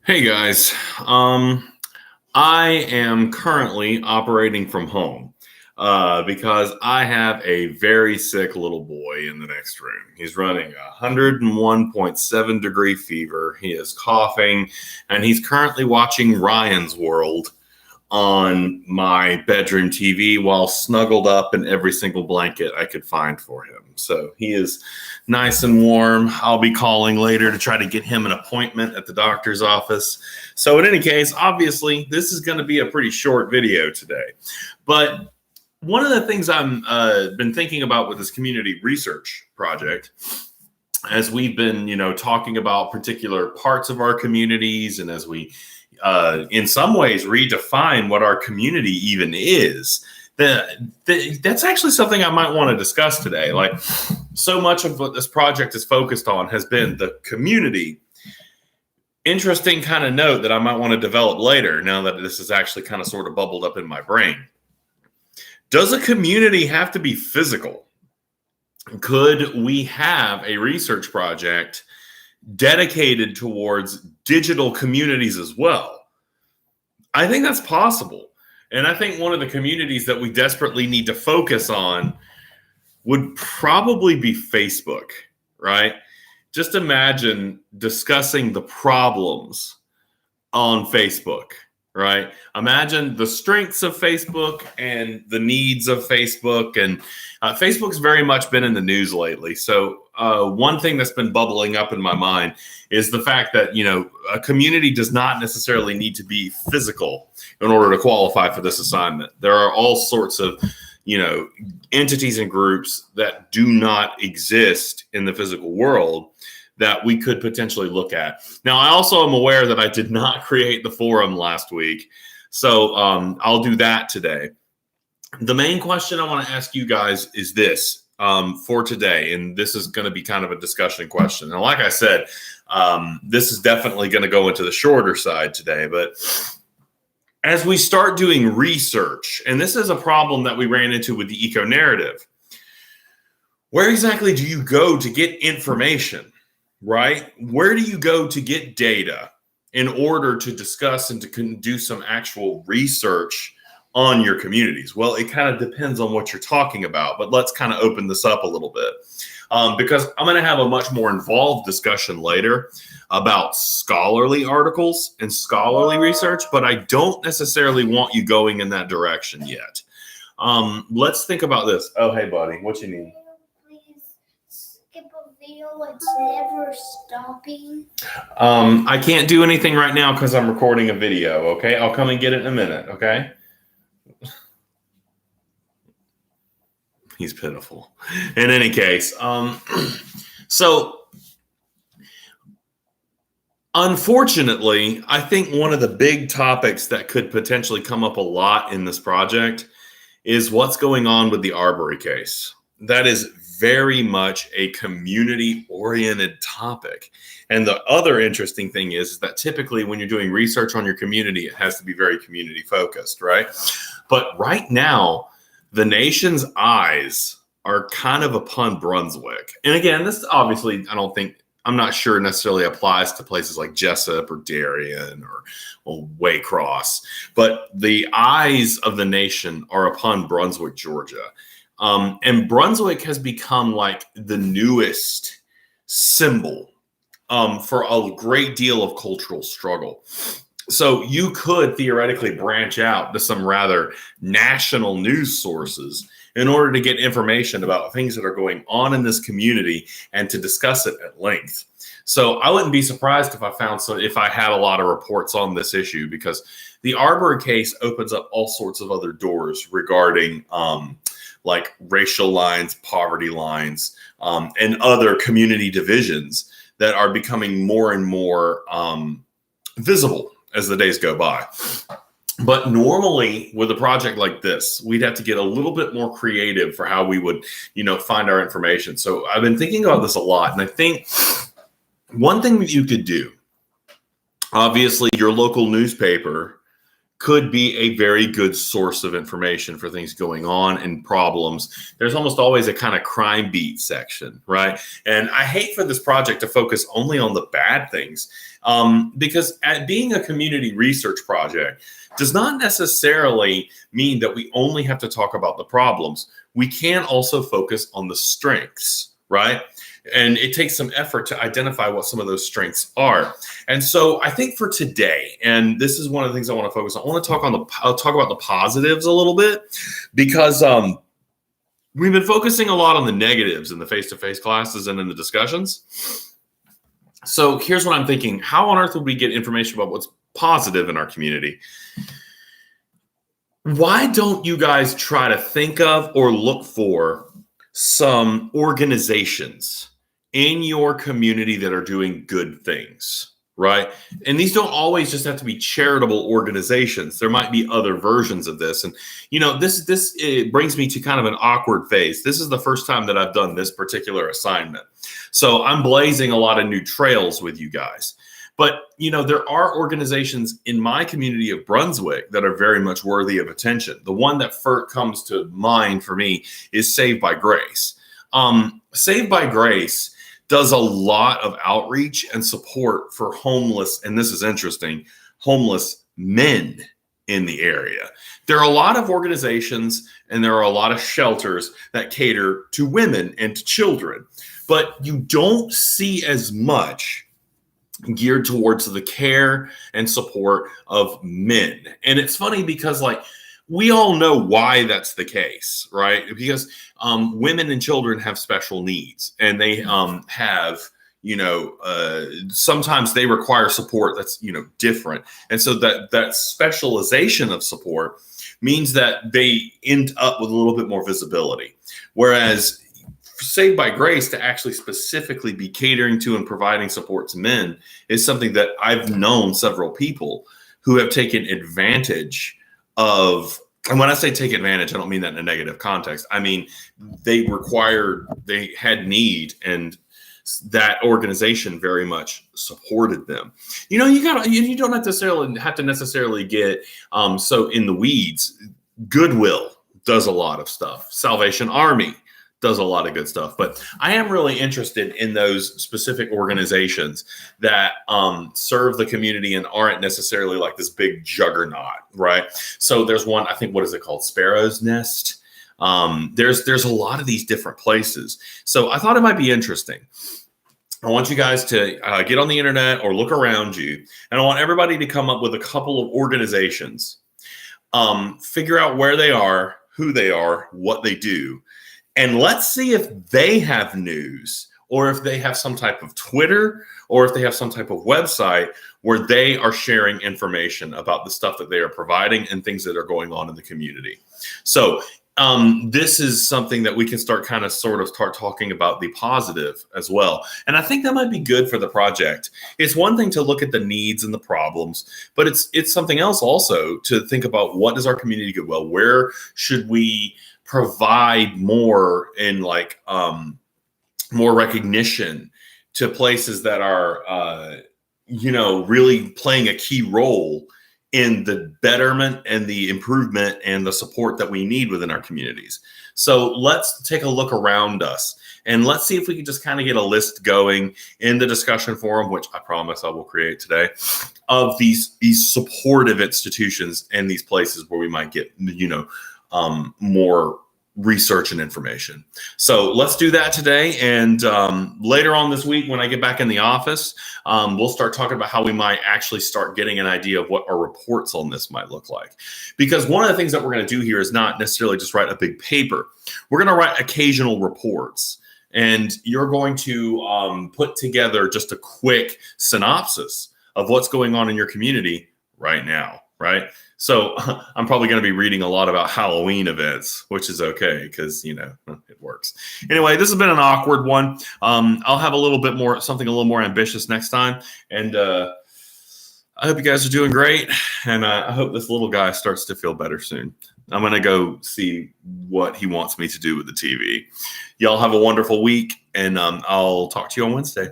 Hey guys, I am currently operating from home because I have a very sick little boy in the next room. He's running 101.7 degree fever. He is coughing, and he's currently watching Ryan's World on my bedroom TV while snuggled up in every single blanket I could find for him. So he is nice and warm. I'll be calling later to try to get him an appointment at the doctor's office. So in any case, obviously, this is going to be a pretty short video today. But one of the things I'm been thinking about with this community research project, as we've been, talking about particular parts of our communities, and as we in some ways redefine what our community even is, that's actually something I might want to discuss today. Like, so much of what this project is focused on has been the community. Interesting kind of note that I might want to develop later, now that this is actually kind of sort of bubbled up in my brain. Does a community have to be physical? Could we have a research project dedicated towards digital communities as well? I think that's possible. And I think one of the communities that we desperately need to focus on would probably be Facebook, right? Just imagine discussing the problems on Facebook, right? Imagine the strengths of Facebook and the needs of Facebook. And Facebook's very much been in the news lately. So one thing that's been bubbling up in my mind is the fact that, a community does not necessarily need to be physical in order to qualify for this assignment. There are all sorts of, entities and groups that do not exist in the physical world that we could potentially look at. Now, I also am aware that I did not create the forum last week, so I'll do that today. The main question I want to ask you guys is this for today, and this is going to be kind of a discussion question. And like I said, this is definitely going to go into the shorter side today, but as we start doing research, and this is a problem that we ran into with the eco-narrative, where exactly do you go to get information, right? Where do you go to get data in order to discuss and to do some actual research on your communities? Well, it kind of depends on what you're talking about, but let's kind of open this up a little bit because I'm going to have a much more involved discussion later about scholarly articles and scholarly research, but I don't necessarily want you going in that direction yet. Let's think about this. Oh, hey, buddy, what you need? Please skip a video. It's never stopping. I can't do anything right now because I'm recording a video, okay? I'll come and get it in a minute, okay? He's pitiful. In any case, so unfortunately, I think one of the big topics that could potentially come up a lot in this project is what's going on with the Arbery case. That is very much a community-oriented topic. And the other interesting thing is that typically when you're doing research on your community, it has to be very community-focused, right? But right now, the nation's eyes are kind of upon Brunswick. And again, this obviously, I'm not sure necessarily applies to places like Jessup or Darien or Waycross, but the eyes of the nation are upon Brunswick, Georgia. And Brunswick has become like the newest symbol for a great deal of cultural struggle. So you could theoretically branch out to some rather national news sources in order to get information about things that are going on in this community and to discuss it at length. So I wouldn't be surprised if I had a lot of reports on this issue, because the Arbery case opens up all sorts of other doors regarding like racial lines, poverty lines, and other community divisions that are becoming more and more visible as the days go by. But normally with a project like this, we'd have to get a little bit more creative for how we would, find our information. So I've been thinking about this a lot. And I think one thing that you could do, obviously your local newspaper could be a very good source of information for things going on and problems. There's almost always a kind of crime beat section, right? And I hate for this project to focus only on the bad things, because being a community research project does not necessarily mean that we only have to talk about the problems. We can also focus on the strengths, right? And it takes some effort to identify what some of those strengths are. And so I think for today, and this is one of the things I want to focus on, I'll talk about the positives a little bit, because we've been focusing a lot on the negatives in the face-to-face classes and in the discussions. So here's what I'm thinking. How on earth would we get information about what's positive in our community? Why don't you guys try to think of or look for some organizations in your community that are doing good things, right? And these don't always just have to be charitable organizations. There might be other versions of this. And, this it brings me to kind of an awkward phase. This is the first time that I've done this particular assignment. So I'm blazing a lot of new trails with you guys. But, there are organizations in my community of Brunswick that are very much worthy of attention. The one that first comes to mind for me is Saved by Grace. Saved by Grace does a lot of outreach and support for homeless, and this is interesting, homeless men in the area. There are a lot of organizations and there are a lot of shelters that cater to women and to children, but you don't see as much geared towards the care and support of men. And it's funny because we all know why that's the case, right? Because women and children have special needs, and they have, sometimes they require support that's, different. And so that specialization of support means that they end up with a little bit more visibility. Whereas Saved by Grace to actually specifically be catering to and providing support to men is something that I've known several people who have taken advantage of. And when I say take advantage, I don't mean that in a negative context. I mean, they had need, and that organization very much supported them. You don't have to necessarily get so in the weeds. Goodwill does a lot of stuff. Salvation Army does a lot of good stuff. But I am really interested in those specific organizations that serve the community and aren't necessarily like this big juggernaut, right? So there's one, I think, what is it called? Sparrow's Nest. There's a lot of these different places. So I thought it might be interesting. I want you guys to get on the internet or look around you, and I want everybody to come up with a couple of organizations, figure out where they are, who they are, what they do. And let's see if they have news, or if they have some type of Twitter, or if they have some type of website where they are sharing information about the stuff that they are providing and things that are going on in the community. So this is something that we can start talking about the positive as well. And I think that might be good for the project. It's one thing to look at the needs and the problems, but it's something else also to think about, what does our community do well? Where should we provide more in more recognition to places that are, really playing a key role in the betterment and the improvement and the support that we need within our communities. So let's take a look around us, and let's see if we can just kind of get a list going in the discussion forum, which I promise I will create today, of these supportive institutions and these places where we might get, more research and information. So let's do that today. And later on this week, when I get back in the office, we'll start talking about how we might actually start getting an idea of what our reports on this might look like. Because one of the things that we're going to do here is not necessarily just write a big paper. We're going to write occasional reports. And you're going to put together just a quick synopsis of what's going on in your community right now, right? So I'm probably going to be reading a lot about Halloween events, which is okay because, it works. Anyway, this has been an awkward one. I'll have something a little more ambitious next time. And I hope you guys are doing great. And I hope this little guy starts to feel better soon. I'm going to go see what he wants me to do with the TV. Y'all have a wonderful week, and I'll talk to you on Wednesday.